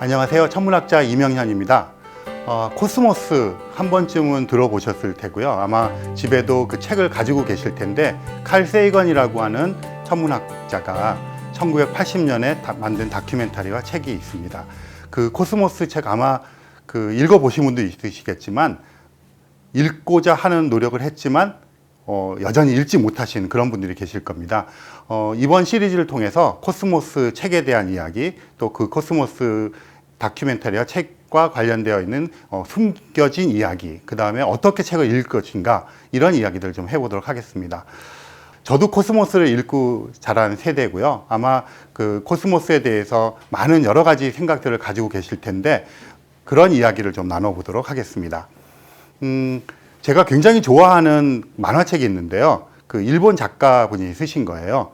안녕하세요. 천문학자 이명현입니다. 코스모스 한 번쯤은 들어보셨을 테고요. 아마 집에도 그 책을 가지고 계실 텐데, 칼 세이건이라고 하는 천문학자가 1980년에 만든 다큐멘터리와 책이 있습니다. 그 코스모스 책 아마 읽어보신 분도 있으시겠지만, 읽고자 하는 노력을 했지만 여전히 읽지 못하신 그런 분들이 계실 겁니다. 이번 시리즈를 통해서 코스모스 책에 대한 이야기, 또 그 코스모스 다큐멘터리와 책과 관련되어 있는 숨겨진 이야기, 그 다음에 어떻게 책을 읽을 것인가, 이런 이야기들을 좀 해보도록 하겠습니다. 저도 코스모스를 읽고 자란 세대고요. 아마 그 코스모스에 대해서 많은 여러 가지 생각들을 가지고 계실 텐데, 그런 이야기를 좀 나눠보도록 하겠습니다. 제가 굉장히 좋아하는 만화책이 있는데요. 그 일본 작가분이 쓰신 거예요.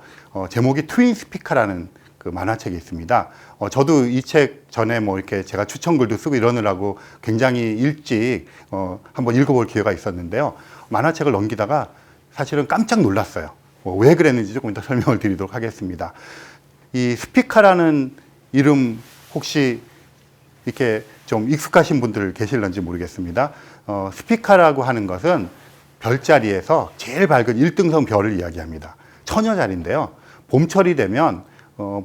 제목이 트윈 스피커라는 그 만화책이 있습니다. 저도 이 책 전에 뭐 이렇게 제가 추천글도 쓰고 이러느라고 굉장히 일찍 한번 읽어볼 기회가 있었는데요. 만화책을 넘기다가 사실은 깜짝 놀랐어요. 왜 그랬는지 조금 이따 설명을 드리도록 하겠습니다. 이 스피커라는 이름 혹시 이렇게 좀 익숙하신 분들 계실런지 모르겠습니다. 스피커라고 하는 것은 별자리에서 제일 밝은 1등성 별을 이야기합니다. 처녀자리인데요. 봄철이 되면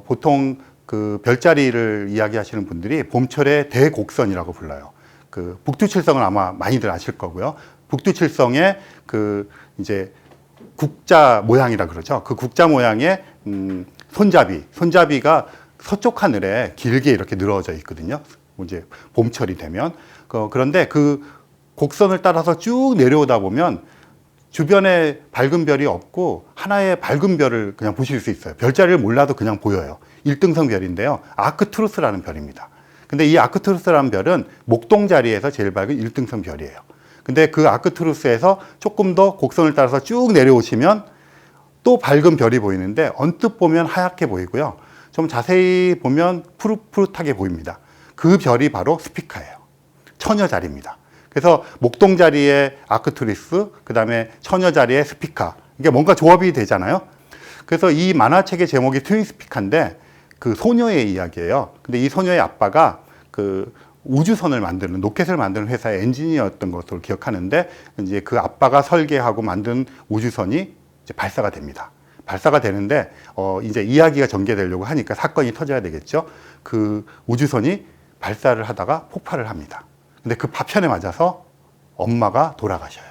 보통 그 별자리를 이야기하시는 분들이 봄철의 대곡선이라고 불러요. 그 북두칠성은 아마 많이들 아실 거고요. 북두칠성의 그 이제 국자 모양이라 그러죠. 그 국자 모양의 손잡이가 서쪽 하늘에 길게 이렇게 늘어져 있거든요. 이제 봄철이 되면 그런데 그 곡선을 따라서 쭉 내려오다 보면 주변에 밝은 별이 없고 하나의 밝은 별을 그냥 보실 수 있어요. 별자리를 몰라도 그냥 보여요. 1등성 별인데요. 아크투루스라는 별입니다. 근데 이 아크투루스라는 별은 목동 자리에서 제일 밝은 1등성 별이에요. 근데 그 아크투루스에서 조금 더 곡선을 따라서 쭉 내려오시면 또 밝은 별이 보이는데, 언뜻 보면 하얗게 보이고요. 좀 자세히 보면 푸릇푸릇하게 보입니다. 그 별이 바로 스피커예요. 처녀자리입니다. 그래서 목동 자리에 아크투리스, 그 다음에 처녀 자리에 스피커, 이게 뭔가 조합이 되잖아요. 그래서 이 만화책의 제목이 트윈 스피커인데, 그 소녀의 이야기예요. 근데 이 소녀의 아빠가 그 우주선을 만드는, 로켓을 만드는 회사의 엔지니어였던 것으로 기억하는데, 이제 그 아빠가 설계하고 만든 우주선이 이제 발사가 됩니다. 발사가 되는데 이제 이야기가 전개되려고 하니까 사건이 터져야 되겠죠. 그 우주선이 발사를 하다가 폭발을 합니다. 근데 그 파편에 맞아서 엄마가 돌아가셔요.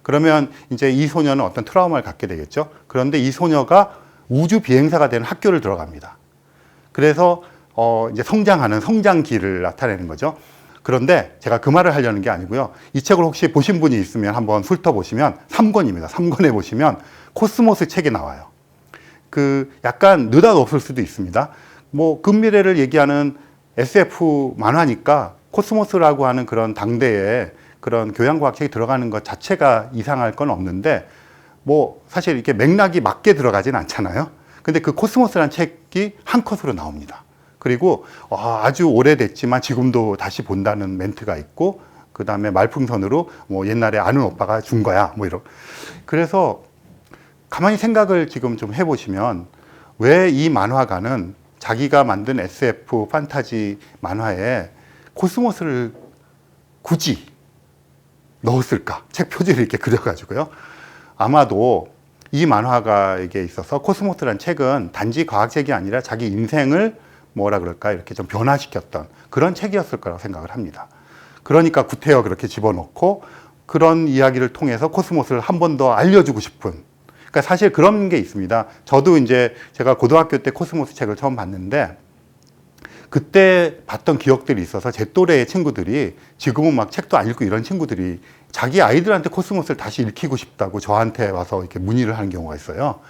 그러면 이제 이 소녀는 어떤 트라우마를 갖게 되겠죠. 그런데 이 소녀가 우주 비행사가 되는 학교를 들어갑니다. 그래서 이제 성장하는 성장기를 나타내는 거죠. 그런데 제가 그 말을 하려는 게 아니고요. 이 책을 혹시 보신 분이 있으면 한번 훑어보시면 3권입니다. 3권에 보시면 코스모스 책이 나와요. 그 약간 느닷없을 수도 있습니다. 뭐 근미래를 얘기하는 SF 만화니까 코스모스라고 하는 그런 당대에 그런 교양과학책이 들어가는 것 자체가 이상할 건 없는데, 뭐 사실 이렇게 맥락이 맞게 들어가진 않잖아요. 근데 그 코스모스라는 책이 한 컷으로 나옵니다. 그리고 아주 오래됐지만 지금도 다시 본다는 멘트가 있고, 그 다음에 말풍선으로 뭐 옛날에 아는 오빠가 준 거야 뭐 이런. 그래서 가만히 생각을 지금 좀 해보시면, 왜 이 만화가는 자기가 만든 SF 판타지 만화에 코스모스를 굳이 넣었을까? 책 표지를 이렇게 그려가지고요. 아마도 이 만화가에게 있어서 코스모스라는 책은 단지 과학책이 아니라 자기 인생을 뭐라 그럴까, 이렇게 좀 변화시켰던 그런 책이었을 거라고 생각을 합니다. 그러니까 구태여 그렇게 집어넣고, 그런 이야기를 통해서 코스모스를 한 번 더 알려주고 싶은, 그러니까 사실 그런 게 있습니다. 저도 이제 제가 고등학교 때 코스모스 책을 처음 봤는데, 그때 봤던 기억들이 있어서 제 또래의 친구들이, 지금은 막 책도 안 읽고 이런 친구들이 자기 아이들한테 코스모스를 다시 읽히고 싶다고 저한테 와서 이렇게 문의를 하는 경우가 있어요.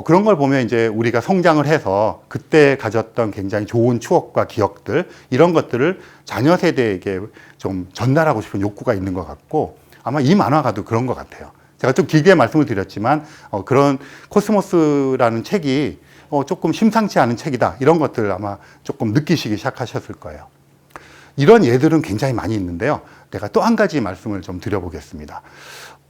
그런 걸 보면 이제 우리가 성장을 해서 그때 가졌던 굉장히 좋은 추억과 기억들, 이런 것들을 자녀 세대에게 좀 전달하고 싶은 욕구가 있는 것 같고, 아마 이 만화가도 그런 것 같아요. 제가 좀 길게 말씀을 드렸지만 그런 코스모스라는 책이 조금 심상치 않은 책이다, 이런 것들을 아마 조금 느끼시기 시작하셨을 거예요. 이런 예들은 굉장히 많이 있는데요. 내가 또 한 가지 말씀을 좀 드려보겠습니다.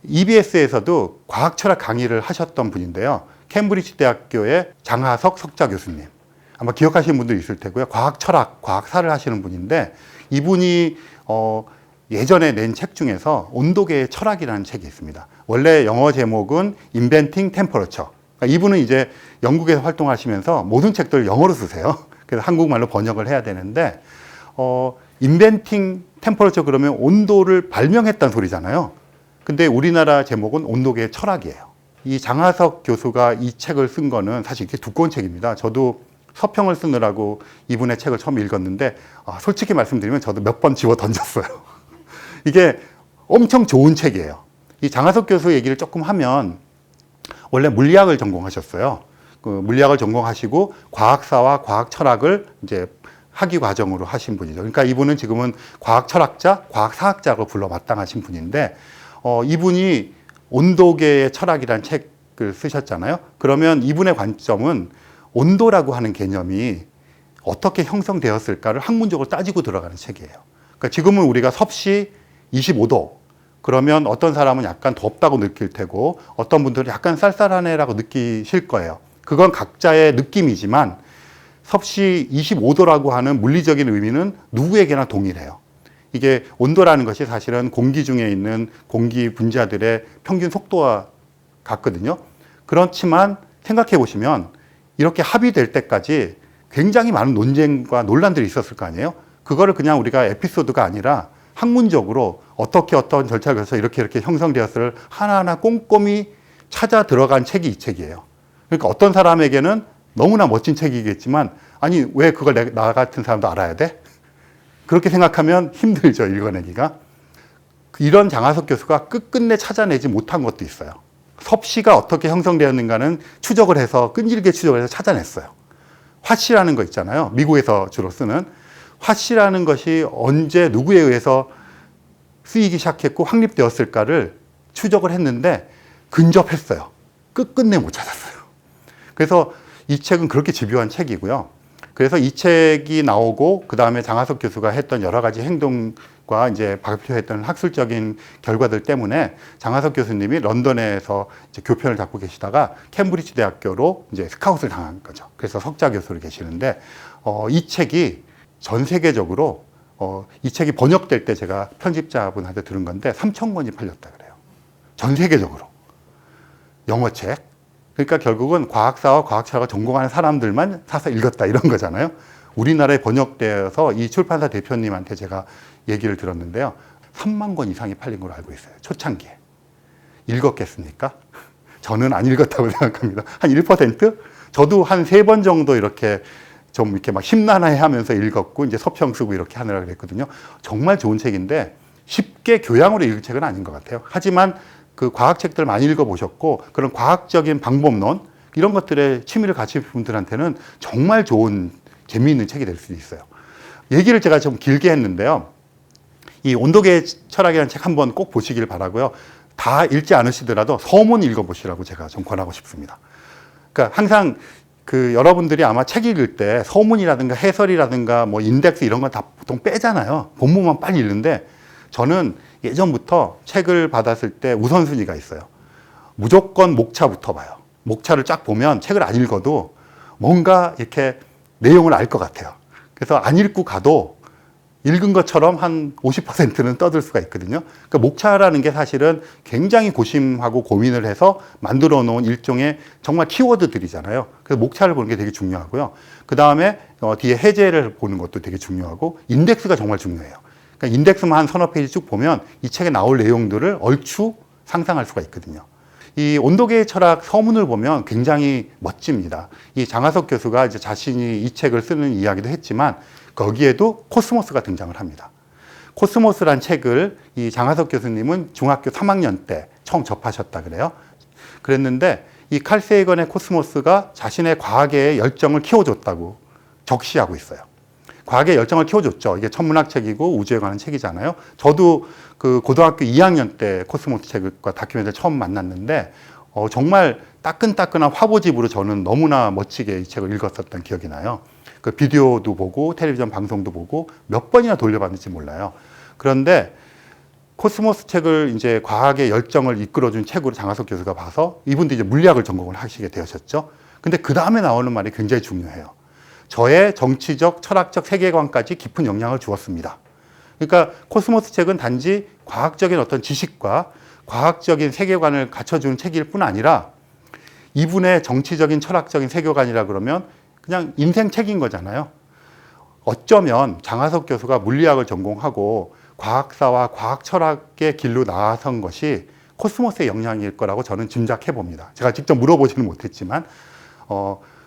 EBS에서도 과학철학 강의를 하셨던 분인데요. 캠브리지 대학교의 장하석 석좌 교수님. 아마 기억하시는 분도 있을 테고요. 과학 철학, 과학사를 하시는 분인데 이분이 예전에 낸 책 중에서 온도계의 철학이라는 책이 있습니다. 원래 영어 제목은 Inventing Temperature. 그러니까 이분은 이제 영국에서 활동하시면서 모든 책들을 영어로 쓰세요. 그래서 한국말로 번역을 해야 되는데 Inventing Temperature 그러면 온도를 발명했다는 소리잖아요. 근데 우리나라 제목은 온도계의 철학이에요. 이 장하석 교수가 이 책을 쓴 거는 사실 이게 두꺼운 책입니다. 저도 서평을 쓰느라고 이분의 책을 처음 읽었는데 솔직히 말씀드리면 저도 몇 번 지워 던졌어요. 이게 엄청 좋은 책이에요. 이 장하석 교수 얘기를 조금 하면 원래 물리학을 전공하셨어요. 그 물리학을 전공하시고 과학사와 과학 철학을 이제 학위 과정으로 하신 분이죠. 그러니까 이분은 지금은 과학 철학자, 과학 사학자로 불러 마땅하신 분인데 이분이 온도계의 철학이라는 책을 쓰셨잖아요. 그러면 이분의 관점은 온도라고 하는 개념이 어떻게 형성되었을까를 학문적으로 따지고 들어가는 책이에요. 그러니까 지금은 우리가 섭씨 25도 그러면 어떤 사람은 약간 덥다고 느낄 테고 어떤 분들은 약간 쌀쌀하네라고 느끼실 거예요. 그건 각자의 느낌이지만 섭씨 25도라고 하는 물리적인 의미는 누구에게나 동일해요. 이게 온도라는 것이 사실은 공기 중에 있는 공기 분자들의 평균 속도와 같거든요. 그렇지만 생각해 보시면 이렇게 합의될 때까지 굉장히 많은 논쟁과 논란들이 있었을 거 아니에요. 그거를 그냥 우리가 에피소드가 아니라 학문적으로 어떻게 어떤 절차를 거쳐서 이렇게 형성되었을 하나하나 꼼꼼히 찾아 들어간 책이 이 책이에요. 그러니까 어떤 사람에게는 너무나 멋진 책이겠지만 아니 왜 그걸 나 같은 사람도 알아야 돼? 그렇게 생각하면 힘들죠, 읽어내기가. 이런 장하석 교수가 끝끝내 찾아내지 못한 것도 있어요. 섭씨가 어떻게 형성되었는가는 추적을 해서 끈질기게 추적을 해서 찾아냈어요. 화씨라는 거 있잖아요. 미국에서 주로 쓰는 화씨라는 것이 언제 누구에 의해서 쓰이기 시작했고 확립되었을까를 추적을 했는데 근접했어요. 끝끝내 못 찾았어요. 그래서 이 책은 그렇게 집요한 책이고요. 그래서 이 책이 나오고 그 다음에 장하석 교수가 했던 여러 가지 행동과 이제 발표했던 학술적인 결과들 때문에 장하석 교수님이 런던에서 이제 교편을 잡고 계시다가 캠브리지 대학교로 이제 스카웃을 당한 거죠. 그래서 석좌 교수로 계시는데 이 책이 전 세계적으로 이 책이 번역될 때 제가 편집자분한테 들은 건데 3,000권이 팔렸다 그래요. 전 세계적으로 영어 책. 그러니까 결국은 과학사와 과학철학을 전공하는 사람들만 사서 읽었다 이런 거잖아요. 우리나라에 번역되어서 이 출판사 대표님한테 제가 얘기를 들었는데요. 3만 권 이상이 팔린 걸로 알고 있어요. 초창기에. 읽었겠습니까? 저는 안 읽었다고 생각합니다. 한 1%? 저도 한 3번 정도 이렇게 좀 이렇게 막 심란해 하면서 읽었고 이제 서평 쓰고 이렇게 하느라 그랬거든요. 정말 좋은 책인데 쉽게 교양으로 읽을 책은 아닌 것 같아요. 하지만 그 과학책들 많이 읽어보셨고 그런 과학적인 방법론 이런 것들에 취미를 가진 분들한테는 정말 좋은 재미있는 책이 될 수도 있어요. 얘기를 제가 좀 길게 했는데요. 이 온도계의 철학이라는 책 한번 꼭 보시길 바라고요. 다 읽지 않으시더라도 서문 읽어보시라고 제가 좀 권하고 싶습니다. 그러니까 항상 그 여러분들이 아마 책 읽을 때 서문이라든가 해설이라든가 뭐 인덱스 이런 건 다 보통 빼잖아요. 본문만 빨리 읽는데 저는 예전부터 책을 받았을 때 우선순위가 있어요. 무조건 목차부터 봐요. 목차를 쫙 보면 책을 안 읽어도 뭔가 이렇게 내용을 알 것 같아요. 그래서 안 읽고 가도 읽은 것처럼 한 50%는 떠들 수가 있거든요. 그러니까 목차라는 게 사실은 굉장히 고심하고 고민을 해서 만들어 놓은 일종의 정말 키워드들이잖아요. 그래서 목차를 보는 게 되게 중요하고요. 그 다음에 뒤에 해제를 보는 것도 되게 중요하고 인덱스가 정말 중요해요. 그러니까 인덱스만 한 서너 페이지 쭉 보면 이 책에 나올 내용들을 얼추 상상할 수가 있거든요. 이 온도계의 철학 서문을 보면 굉장히 멋집니다. 이 장하석 교수가 이제 자신이 이 책을 쓰는 이야기도 했지만 거기에도 코스모스가 등장을 합니다. 코스모스란 책을 이 장하석 교수님은 중학교 3학년 때 처음 접하셨다 그래요. 그랬는데 이 칼 세이건의 코스모스가 자신의 과학의 열정을 키워줬다고 적시하고 있어요. 과학의 열정을 키워줬죠. 이게 천문학책이고 우주에 관한 책이잖아요. 저도 그 고등학교 2학년 때 코스모스 책과 다큐멘터리를 처음 만났는데 정말 따끈따끈한 화보집으로 저는 너무나 멋지게 이 책을 읽었었던 기억이 나요. 그 비디오도 보고 텔레비전 방송도 보고 몇 번이나 돌려봤는지 몰라요. 그런데 코스모스 책을 이제 과학의 열정을 이끌어준 책으로 장하석 교수가 봐서 이분도 이제 물리학을 전공을 하시게 되셨죠. 근데 그 다음에 나오는 말이 굉장히 중요해요. 저의 정치적, 철학적 세계관까지 깊은 영향을 주었습니다. 그러니까 코스모스 책은 단지 과학적인 어떤 지식과 과학적인 세계관을 갖춰주는 책일 뿐 아니라 이분의 정치적인 철학적인 세계관이라 그러면 그냥 인생 책인 거잖아요. 어쩌면 장하석 교수가 물리학을 전공하고 과학사와 과학 철학의 길로 나선 것이 코스모스의 영향일 거라고 저는 짐작해 봅니다. 제가 직접 물어보지는 못했지만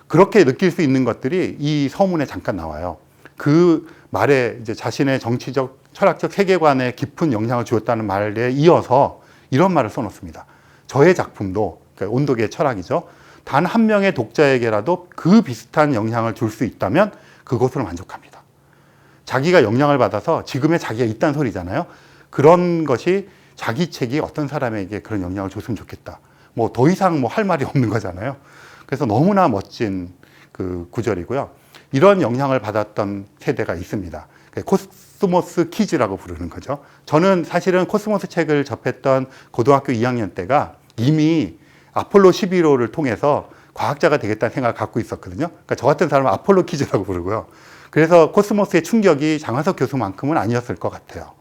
그렇게 느낄 수 있는 것들이 이 서문에 잠깐 나와요. 그 말에 이제 자신의 정치적 철학적 세계관에 깊은 영향을 주었다는 말에 이어서 이런 말을 써놓습니다. 저의 작품도, 그러니까 온도계의 철학이죠. 단 한 명의 독자에게라도 그 비슷한 영향을 줄 수 있다면 그것으로 만족합니다. 자기가 영향을 받아서 지금의 자기가 있다는 소리잖아요. 그런 것이 자기 책이 어떤 사람에게 그런 영향을 줬으면 좋겠다. 뭐 더 이상 뭐 할 말이 없는 거잖아요. 그래서 너무나 멋진 그 구절이고요. 이런 영향을 받았던 세대가 있습니다. 코스모스 키즈라고 부르는 거죠. 저는 사실은 코스모스 책을 접했던 고등학교 2학년 때가 이미 아폴로 11호를 통해서 과학자가 되겠다는 생각을 갖고 있었거든요. 그러니까 저 같은 사람은 아폴로 키즈라고 부르고요. 그래서 코스모스의 충격이 장하석 교수만큼은 아니었을 것 같아요.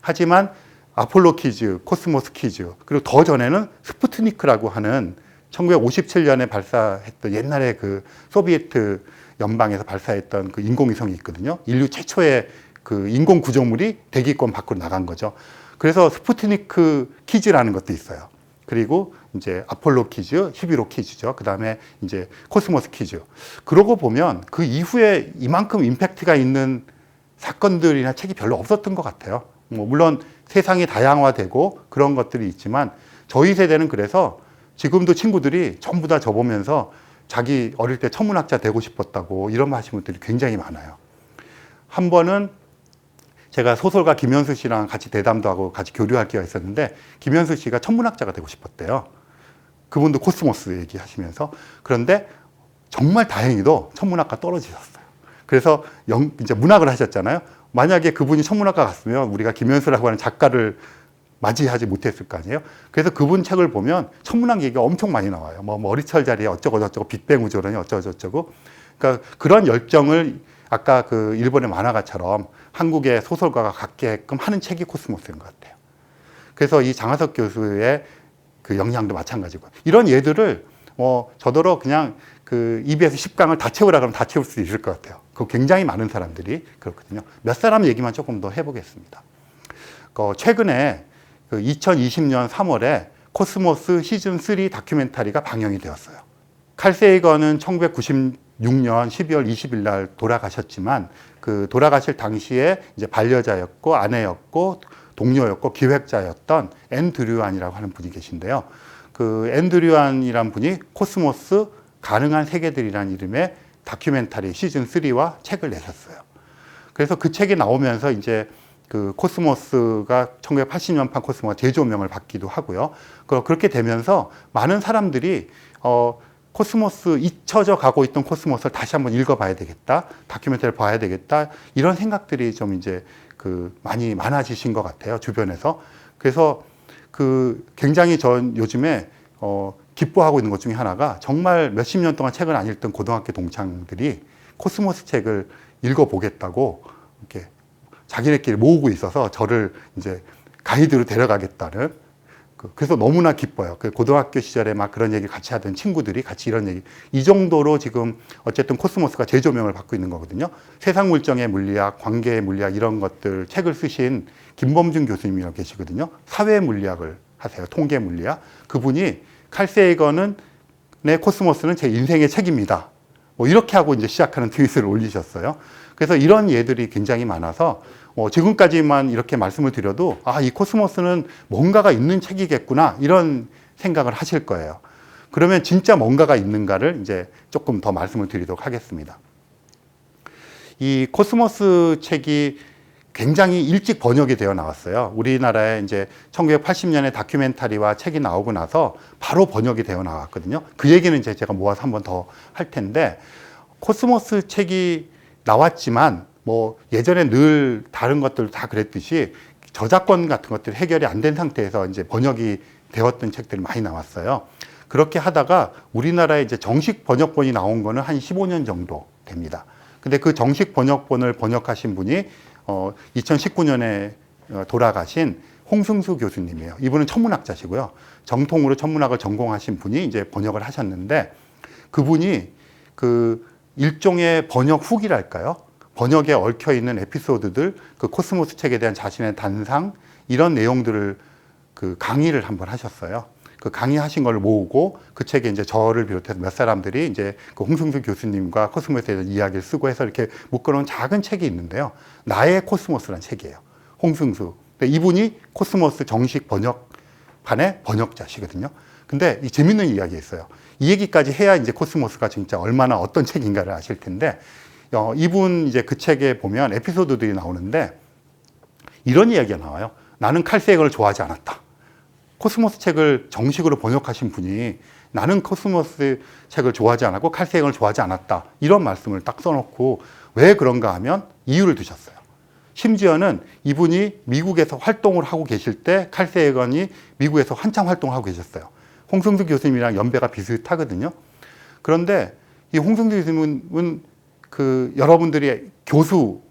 하지만 아폴로 키즈, 코스모스 키즈, 그리고 더 전에는 스푸트니크라고 하는 1957년에 발사했던 옛날에 그 소비에트 연방에서 발사했던 그 인공위성이 있거든요. 인류 최초의 그 인공 구조물이 대기권 밖으로 나간 거죠. 그래서 스푸트니크 키즈라는 것도 있어요. 그리고 이제 아폴로 키즈, 11호 키즈죠. 그 다음에 이제 코스모스 키즈. 그러고 보면 그 이후에 이만큼 임팩트가 있는 사건들이나 책이 별로 없었던 것 같아요. 뭐 물론 세상이 다양화되고 그런 것들이 있지만 저희 세대는 그래서 지금도 친구들이 전부 다 저 보면서 자기 어릴 때 천문학자 되고 싶었다고 이런 말 하시는 분들이 굉장히 많아요. 한 번은 제가 소설가 김현수 씨랑 같이 대담도 하고 같이 교류할 기회가 있었는데 김현수 씨가 천문학자가 되고 싶었대요. 그분도 코스모스 얘기하시면서. 그런데 정말 다행히도 천문학과 떨어지셨어요. 그래서 이제 문학을 하셨잖아요. 만약에 그분이 천문학과 갔으면 우리가 김현수라고 하는 작가를 맞이하지 못했을 거 아니에요. 그래서 그분 책을 보면 천문학 얘기가 엄청 많이 나와요. 뭐 머리철 자리에 어쩌고 저쩌고 빅뱅 우주론이 어쩌고 저쩌고. 그러니까 그런 열정을 아까 그 일본의 만화가처럼 한국의 소설가가 갖게끔 하는 책이 코스모스인 것 같아요. 그래서 이 장하석 교수의 그 영향도 마찬가지고 이런 예들을 저더러 그냥 그 EBS 10강을 다 채우라 그러면 다 채울 수 있을 것 같아요. 그 굉장히 많은 사람들이 그렇거든요. 몇 사람 얘기만 조금 더 해보겠습니다. 최근에 그 2020년 3월에 코스모스 시즌3 다큐멘터리가 방영이 되었어요. 칼 세이건은 1996년 12월 20일 날 돌아가셨지만 그 돌아가실 당시에 이제 반려자였고 아내였고 동료였고 기획자였던 앤드류안이라고 하는 분이 계신데요. 그 앤드류안이라는 분이 코스모스 가능한 세계들이라는 이름의 다큐멘터리 시즌3와 책을 내셨어요. 그래서 그 책이 나오면서 이제 그 코스모스가 1980년판 코스모스가 재조명을 받기도 하고요. 그렇게 되면서 많은 사람들이 코스모스 잊혀져 가고 있던 코스모스를 다시 한번 읽어봐야 되겠다, 다큐멘터리를 봐야 되겠다 이런 생각들이 좀 이제 그 많이 많아지신 것 같아요 주변에서. 그래서 그 굉장히 전 요즘에 기뻐하고 있는 것 중에 하나가 정말 몇십 년 동안 책을 안 읽던 고등학교 동창들이 코스모스 책을 읽어보겠다고 이렇게 자기네끼리 모으고 있어서 저를 이제 가이드로 데려가겠다는 그래서 너무나 기뻐요. 그 고등학교 시절에 막 그런 얘기 같이 하던 친구들이 같이 이런 얘기 이 정도로 지금 어쨌든 코스모스가 재조명을 받고 있는 거거든요. 세상 물정의 물리학, 관계의 물리학 이런 것들 책을 쓰신 김범준 교수님이라고 계시거든요. 사회 물리학을 하세요. 통계 물리학. 그분이 칼 세이건은 내 코스모스는 제 인생의 책입니다. 뭐 이렇게 하고 이제 시작하는 트윗을 올리셨어요. 그래서 이런 예들이 굉장히 많아서 지금까지만 이렇게 말씀을 드려도 이 코스모스는 뭔가가 있는 책이겠구나 이런 생각을 하실 거예요. 그러면 진짜 뭔가가 있는가를 이제 조금 더 말씀을 드리도록 하겠습니다. 이 코스모스 책이 굉장히 일찍 번역이 되어 나왔어요. 우리나라에 이제 1980년에 다큐멘터리와 책이 나오고 나서 바로 번역이 되어 나왔거든요. 그 얘기는 이제 제가 모아서 한 번 더 할 텐데 코스모스 책이 나왔지만 뭐 예전에 늘 다른 것들 다 그랬듯이 저작권 같은 것들이 해결이 안 된 상태에서 이제 번역이 되었던 책들이 많이 나왔어요. 그렇게 하다가 우리나라에 이제 정식 번역본이 나온 거는 한 15년 정도 됩니다. 근데 그 정식 번역본을 번역하신 분이 2019년에 돌아가신 홍승수 교수님이에요. 이분은 천문학자시고요. 정통으로 천문학을 전공하신 분이 이제 번역을 하셨는데, 그분이 그 일종의 번역 후기랄까요? 번역에 얽혀 있는 에피소드들, 그 코스모스 책에 대한 자신의 단상, 이런 내용들을 그 강의를 한번 하셨어요. 그 강의하신 걸 모으고 그 책에 이제 저를 비롯해서 몇 사람들이 이제 그 홍승수 교수님과 코스모스에 대한 이야기를 쓰고 해서 이렇게 묶어놓은 작은 책이 있는데요. 나의 코스모스라는 책이에요. 홍승수. 이분이 코스모스 정식 번역판의 번역자시거든요. 근데 이 재밌는 이야기가 있어요. 이 얘기까지 해야 이제 코스모스가 진짜 얼마나 어떤 책인가를 아실 텐데, 이분 이제 그 책에 보면 에피소드들이 나오는데 이런 이야기가 나와요. 나는 칼색을 좋아하지 않았다. 코스모스 책을 정식으로 번역하신 분이 나는 코스모스 책을 좋아하지 않았고 칼색을 좋아하지 않았다. 이런 말씀을 딱 써놓고 왜 그런가 하면 이유를 두셨어요. 심지어는 이분이 미국에서 활동을 하고 계실 때 칼세이건이 미국에서 한참 활동을 하고 계셨어요. 홍승수 교수님이랑 연배가 비슷하거든요. 그런데 이 홍승수 교수님은 그 여러분들이 교수,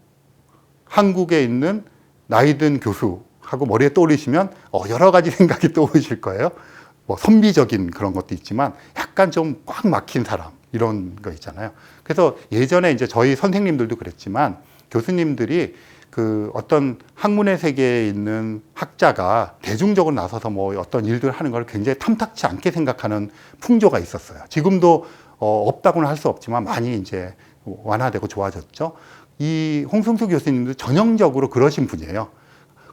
한국에 있는 나이든 교수하고 머리에 떠올리시면 여러 가지 생각이 떠오르실 거예요. 뭐 선비적인 그런 것도 있지만 약간 좀 꽉 막힌 사람, 이런 거 있잖아요. 그래서 예전에 이제 저희 선생님들도 그랬지만 교수님들이 그 어떤 학문의 세계에 있는 학자가 대중적으로 나서서 뭐 어떤 일들을 하는 걸 굉장히 탐탁치 않게 생각하는 풍조가 있었어요. 지금도 없다고는 할 수 없지만 많이 이제 완화되고 좋아졌죠. 이 홍승수 교수님도 전형적으로 그러신 분이에요.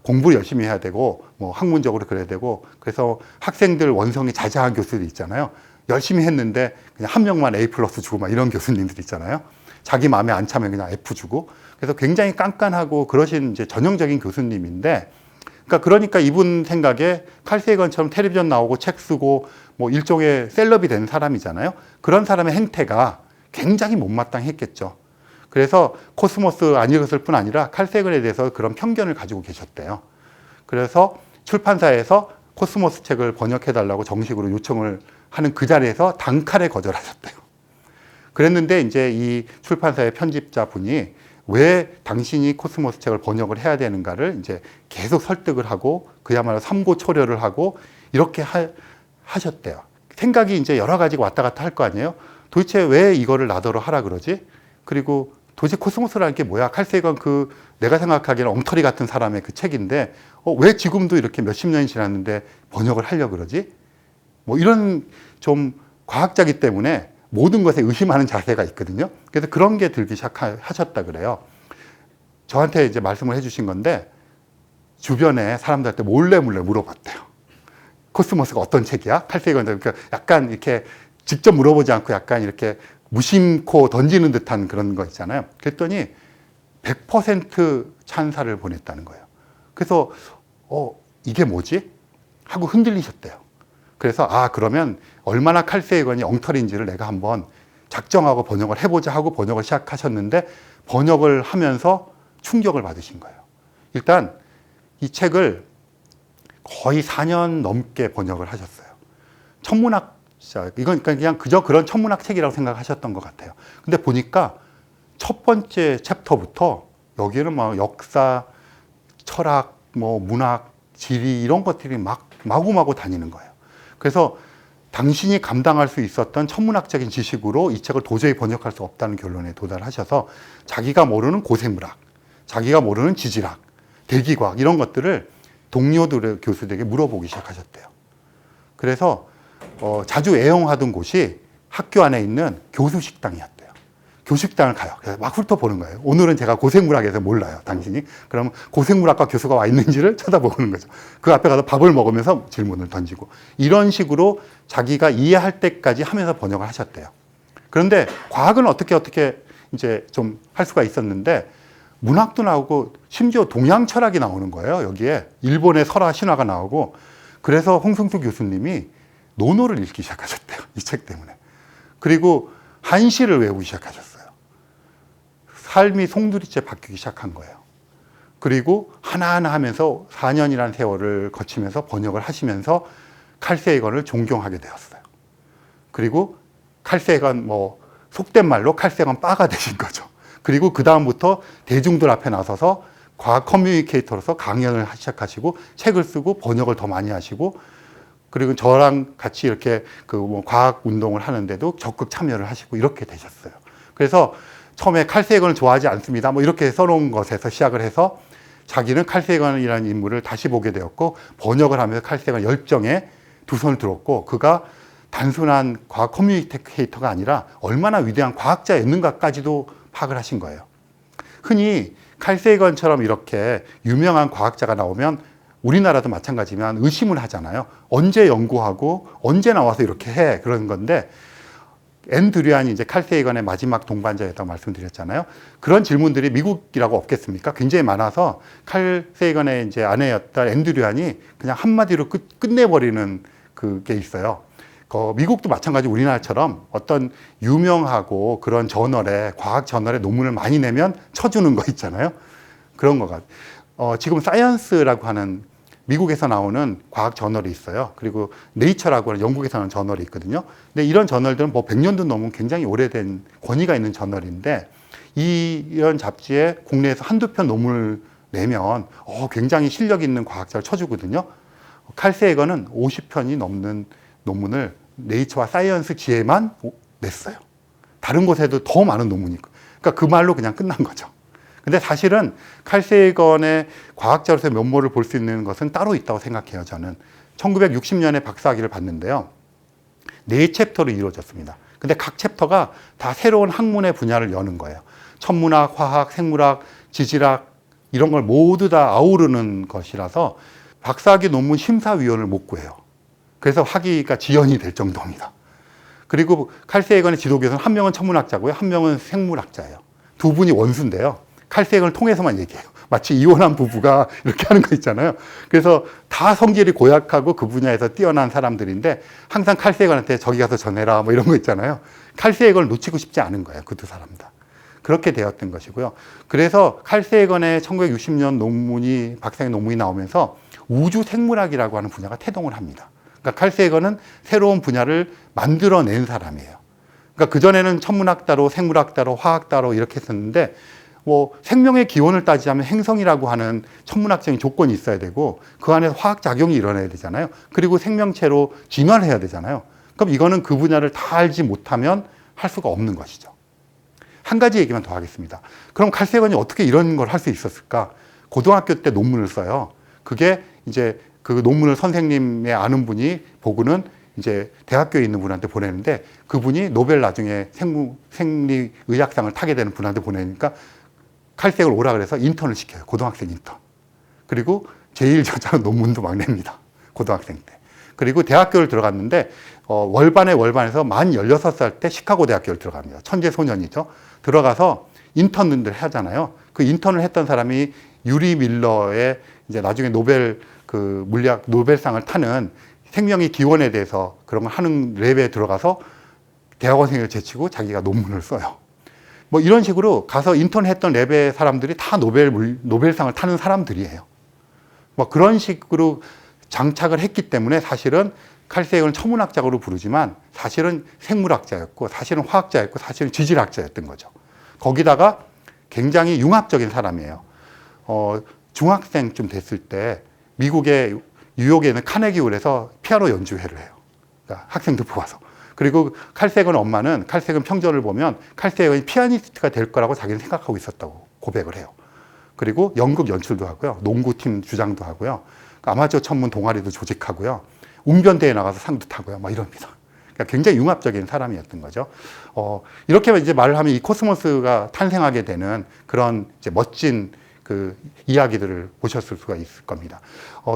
공부를 열심히 해야 되고 뭐 학문적으로 그래야 되고, 그래서 학생들 원성이 자자한 교수들 있잖아요. 열심히 했는데 그냥 한 명만 A+ 주고 막 이런 교수님들 있잖아요. 자기 마음에 안 차면 그냥 F 주고. 그래서 굉장히 깐깐하고 그러신 이제 전형적인 교수님인데, 그러니까 이분 생각에 칼 세이건처럼 텔레비전 나오고 책 쓰고 뭐 일종의 셀럽이 된 사람이잖아요. 그런 사람의 행태가 굉장히 못마땅했겠죠. 그래서 코스모스 안 읽었을 뿐 아니라 칼 세이건에 대해서 그런 편견을 가지고 계셨대요. 그래서 출판사에서 코스모스 책을 번역해달라고 정식으로 요청을 하는 그 자리에서 단칼에 거절하셨대요. 그랬는데 이제 이 출판사의 편집자 분이 왜 당신이 코스모스 책을 번역을 해야 되는가를 이제 계속 설득을 하고 그야말로 삼고초려를 하고 이렇게 하셨대요. 생각이 이제 여러 가지가 왔다 갔다 할 거 아니에요. 도대체 왜 이거를 나더러 하라 그러지? 그리고 도대체 코스모스라는 게 뭐야? 칼 세이건 그 내가 생각하기에는 엉터리 같은 사람의 그 책인데 왜 지금도 이렇게 몇십 년이 지났는데 번역을 하려고 그러지? 뭐 이런 좀 과학자이기 때문에 모든 것에 의심하는 자세가 있거든요. 그래서 그런 게 들기 시작하셨다 그래요. 저한테 이제 말씀을 해주신 건데 주변에 사람들한테 몰래 물어봤대요. 코스모스가 어떤 책이야? 칼 세이건. 그러니까 약간 이렇게 직접 물어보지 않고 약간 이렇게 무심코 던지는 듯한 그런 거 있잖아요. 그랬더니 100% 찬사를 보냈다는 거예요. 그래서 이게 뭐지? 하고 흔들리셨대요. 그래서 그러면 얼마나 칼 세이건이 엉터리인지를 내가 한번 작정하고 번역을 해보자 하고 번역을 시작하셨는데 번역을 하면서 충격을 받으신 거예요. 일단 이 책을 거의 4년 넘게 번역을 하셨어요. 천문학자, 이건 그냥 그저 그런 천문학 책이라고 생각하셨던 것 같아요. 근데 보니까 첫 번째 챕터부터 여기는 막 역사, 철학, 뭐 문학, 지리 이런 것들이 막 마구마구 다니는 거예요. 그래서 당신이 감당할 수 있었던 천문학적인 지식으로 이 책을 도저히 번역할 수 없다는 결론에 도달하셔서 자기가 모르는 고생물학, 자기가 모르는 지질학, 대기과학 이런 것들을 동료들의 교수들에게 물어보기 시작하셨대요. 그래서 자주 애용하던 곳이 학교 안에 있는 교수 식당이었대요. 교식당을 가요. 그래서 막 훑어보는 거예요. 오늘은 제가 고생물학에서 몰라요, 당신이. 그럼 고생물학과 교수가 와 있는지를 쳐다보는 거죠. 그 앞에 가서 밥을 먹으면서 질문을 던지고. 이런 식으로 자기가 이해할 때까지 하면서 번역을 하셨대요. 그런데 과학은 어떻게 이제 좀 할 수가 있었는데 문학도 나오고 심지어 동양 철학이 나오는 거예요, 여기에. 일본의 설화 신화가 나오고. 그래서 홍승수 교수님이 논어를 읽기 시작하셨대요, 이 책 때문에. 그리고 한시를 외우기 시작하셨어요. 삶이 송두리째 바뀌기 시작한 거예요. 그리고 하나하나 하면서 4년이라는 세월을 거치면서 번역을 하시면서 칼 세이건을 존경하게 되었어요. 그리고 칼 세이건 뭐 속된 말로 칼세건 빠가 되신 거죠. 그리고 그 다음부터 대중들 앞에 나서서 과학 커뮤니케이터로서 강연을 시작하시고 책을 쓰고 번역을 더 많이 하시고 그리고 저랑 같이 이렇게 그 뭐 과학 운동을 하는데도 적극 참여를 하시고 이렇게 되셨어요. 그래서 처음에 칼세건을 좋아하지 않습니다. 뭐 이렇게 써놓은 것에서 시작을 해서 자기는 칼세건이라는 인물을 다시 보게 되었고 번역을 하면서 칼세건 열정에 두 손을 들었고 그가 단순한 과학 커뮤니케이터가 아니라 얼마나 위대한 과학자였는가까지도 파악을 하신 거예요. 흔히 칼세건처럼 이렇게 유명한 과학자가 나오면 우리나라도 마찬가지지만 의심을 하잖아요. 언제 연구하고 언제 나와서 이렇게 해 그런 건데 앤드류안이 이제 칼세이건의 마지막 동반자였다고 말씀드렸잖아요. 그런 질문들이 미국이라고 없겠습니까? 굉장히 많아서 칼세이건의 이제 아내였던 앤드류안이 그냥 한마디로 끝내버리는 그게 있어요. 미국도 마찬가지 우리나라처럼 어떤 유명하고 그런 저널에 과학 저널에 논문을 많이 내면 쳐주는 거 있잖아요. 그런 거 같아요. 지금 사이언스라고 하는 미국에서 나오는 과학 저널이 있어요. 그리고 네이처라고 하는 영국에서 나오는 저널이 있거든요. 근데 이런 저널들은 뭐 100년도 넘은 굉장히 오래된 권위가 있는 저널인데 이런 잡지에 국내에서 한두 편 논문을 내면 굉장히 실력 있는 과학자를 쳐주거든요. 칼세이건은 50편이 넘는 논문을 네이처와 사이언스 지에만 냈어요. 다른 곳에도 더 많은 논문이 있고. 그러니까 그 말로 그냥 끝난 거죠. 근데 사실은 칼세이건의 과학자로서의 면모를 볼 수 있는 것은 따로 있다고 생각해요, 저는. 1960년에 박사학위를 받는데요. 4챕터로 이루어졌습니다. 근데 각 챕터가 다 새로운 학문의 분야를 여는 거예요. 천문학, 화학, 생물학, 지질학 이런 걸 모두 다 아우르는 것이라서 박사학위 논문 심사위원을 못 구해요. 그래서 학위가 지연이 될 정도입니다. 그리고 칼세이건의 지도교수는 한 명은 천문학자고요. 한 명은 생물학자예요. 두 분이 원수인데요. 칼세이건을 통해서만 얘기해요. 마치 이혼한 부부가 이렇게 하는 거 있잖아요. 그래서 다 성질이 고약하고 그 분야에서 뛰어난 사람들인데 항상 칼세이건한테 저기 가서 전해라 뭐 이런 거 있잖아요. 칼세이건을 놓치고 싶지 않은 거예요. 그 두 사람 다. 그렇게 되었던 것이고요. 그래서 칼세이건의 1960년 논문이 박사의 논문이 나오면서 우주 생물학이라고 하는 분야가 태동을 합니다. 그러니까 칼세이건은 새로운 분야를 만들어낸 사람이에요. 그러니까 그전에는 천문학자로 생물학자로 화학자로 이렇게 했었는데 뭐 생명의 기원을 따지자면 행성이라고 하는 천문학적인 조건이 있어야 되고 그 안에서 화학작용이 일어나야 되잖아요. 그리고 생명체로 진화를 해야 되잖아요. 그럼 이거는 그 분야를 다 알지 못하면 할 수가 없는 것이죠. 한 가지 얘기만 더 하겠습니다. 그럼 칼세이건이 어떻게 이런 걸 할 수 있었을까? 고등학교 때 논문을 써요. 그게 이제 그 논문을 선생님의 아는 분이 보고는 이제 대학교에 있는 분한테 보내는데 그분이 노벨 나중에 생리의학상을 타게 되는 분한테 보내니까 칼세이건을 오라 그래서 인턴을 시켜요. 고등학생 인턴. 그리고 제일 저자는 논문도 막 냅니다. 고등학생 때. 그리고 대학교를 들어갔는데 월반에서 만 16살 때 시카고 대학교를 들어갑니다. 천재 소년이죠. 들어가서 인턴들 하잖아요. 그 인턴을 했던 사람이 유리 밀러의 이제 나중에 노벨 그 물리학 노벨상을 타는 생명의 기원에 대해서 그런 걸 하는 랩에 들어가서 대학원생을 제치고 자기가 논문을 써요. 뭐 이런 식으로 가서 인턴했던 랩의 사람들이 다 노벨상을 타는 사람들이에요. 뭐 그런 식으로 장착을 했기 때문에 사실은 칼세이건을 천문학자로 부르지만 사실은 생물학자였고 사실은 화학자였고 사실은 지질학자였던 거죠. 거기다가 굉장히 융합적인 사람이에요. 중학생쯤 됐을 때 미국의 뉴욕에 있는 카네기홀에서 피아노 연주회를 해요. 그러니까 학생들 모아서. 그리고 칼세이건 엄마는 칼세이건 평전을 보면 칼세이건이 피아니스트가 될 거라고 자기는 생각하고 있었다고 고백을 해요. 그리고 연극 연출도 하고요. 농구팀 주장도 하고요. 아마추어 천문 동아리도 조직하고요. 웅변대회에 나가서 상도 타고요. 막 이럽니다. 그러니까 굉장히 융합적인 사람이었던 거죠. 이렇게 이제 말을 하면 이 코스모스가 탄생하게 되는 그런 이제 멋진 그 이야기들을 보셨을 수가 있을 겁니다.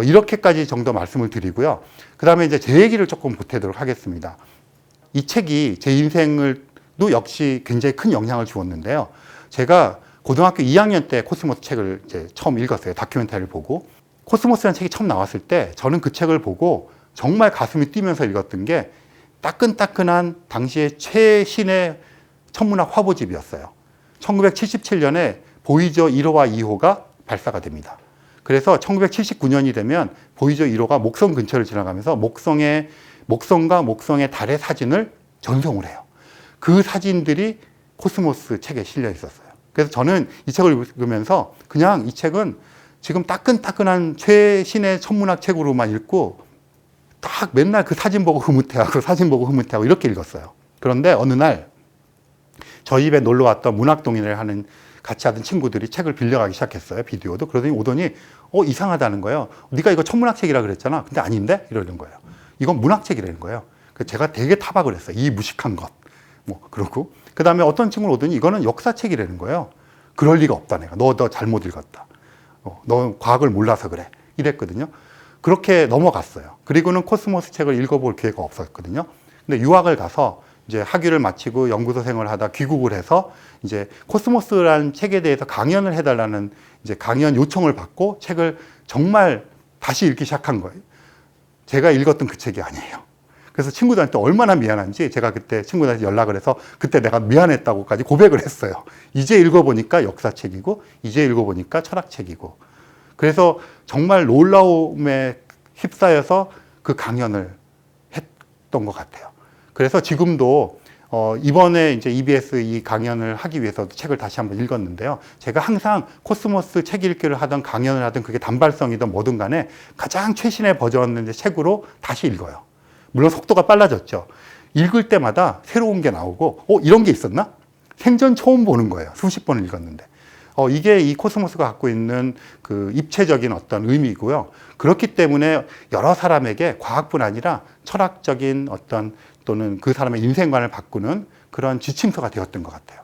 이렇게까지 정도 말씀을 드리고요. 그 다음에 이제 제 얘기를 조금 보태도록 하겠습니다. 이 책이 제 인생을도 역시 굉장히 큰 영향을 주었는데요. 제가 고등학교 2학년 때 코스모스 책을 이제 처음 읽었어요. 다큐멘터리를 보고. 코스모스라는 책이 처음 나왔을 때 저는 그 책을 보고 정말 가슴이 뛰면서 읽었던 게 따끈따끈한 당시의 최신의 천문학 화보집이었어요. 1977년에 보이저 1호와 2호가 발사가 됩니다. 그래서 1979년이 되면 보이저 1호가 목성 근처를 지나가면서 목성과 목성의 달의 사진을 전송을 해요. 그 사진들이 코스모스 책에 실려 있었어요. 그래서 저는 이 책을 읽으면서 그냥 이 책은 지금 따끈따끈한 최신의 천문학 책으로만 읽고 딱 맨날 그 사진 보고 흐뭇해하고 사진 보고 흐뭇해하고 이렇게 읽었어요. 그런데 어느 날 저희 집에 놀러 왔던 문학 동인을 같이 하던 친구들이 책을 빌려가기 시작했어요. 비디오도. 그러더니 오더니 이상하다는 거예요. 네가 이거 천문학 책이라 그랬잖아. 근데 아닌데? 이러는 거예요. 이건 문학 책이라는 거예요. 제가 되게 타박을 했어요. 이 무식한 것. 그러고 그 다음에 어떤 친구를 오더니 이거는 역사책이라는 거예요. 그럴 리가 없다 내가. 너 잘못 읽었다. 너 과학을 몰라서 그래. 이랬거든요. 그렇게 넘어갔어요. 그리고는 코스모스 책을 읽어볼 기회가 없었거든요. 근데 유학을 가서 이제 학위를 마치고 연구소 생활을 하다 귀국을 해서 이제 코스모스라는 책에 대해서 강연을 해달라는 이제 강연 요청을 받고 책을 정말 다시 읽기 시작한 거예요. 제가 읽었던 그 책이 아니에요. 그래서 친구들한테 얼마나 미안한지 제가 그때 친구들한테 연락을 해서 그때 내가 미안했다고까지 고백을 했어요. 이제 읽어보니까 역사책이고 이제 읽어보니까 철학책이고 그래서 정말 놀라움에 휩싸여서 그 강연을 했던 것 같아요. 그래서 지금도 이번에 이제 EBS 이 강연을 하기 위해서도 책을 다시 한번 읽었는데요. 제가 항상 코스모스 책 읽기를 하던 강연을 하던 그게 단발성이든 뭐든 간에 가장 최신의 버전의 책으로 다시 읽어요. 물론 속도가 빨라졌죠. 읽을 때마다 새로운 게 나오고 이런 게 있었나? 생전 처음 보는 거예요. 수십 번을 읽었는데. 이게 이 코스모스가 갖고 있는 그 입체적인 어떤 의미고요. 그렇기 때문에 여러 사람에게 과학뿐 아니라 철학적인 어떤 또는 그 사람의 인생관을 바꾸는 그런 지침서가 되었던 것 같아요.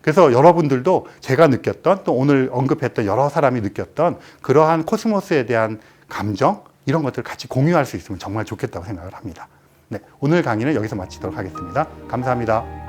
그래서 여러분들도 제가 느꼈던 또 오늘 언급했던 여러 사람이 느꼈던 그러한 코스모스에 대한 감정 이런 것들을 같이 공유할 수 있으면 정말 좋겠다고 생각을 합니다. 네, 오늘 강의는 여기서 마치도록 하겠습니다. 감사합니다.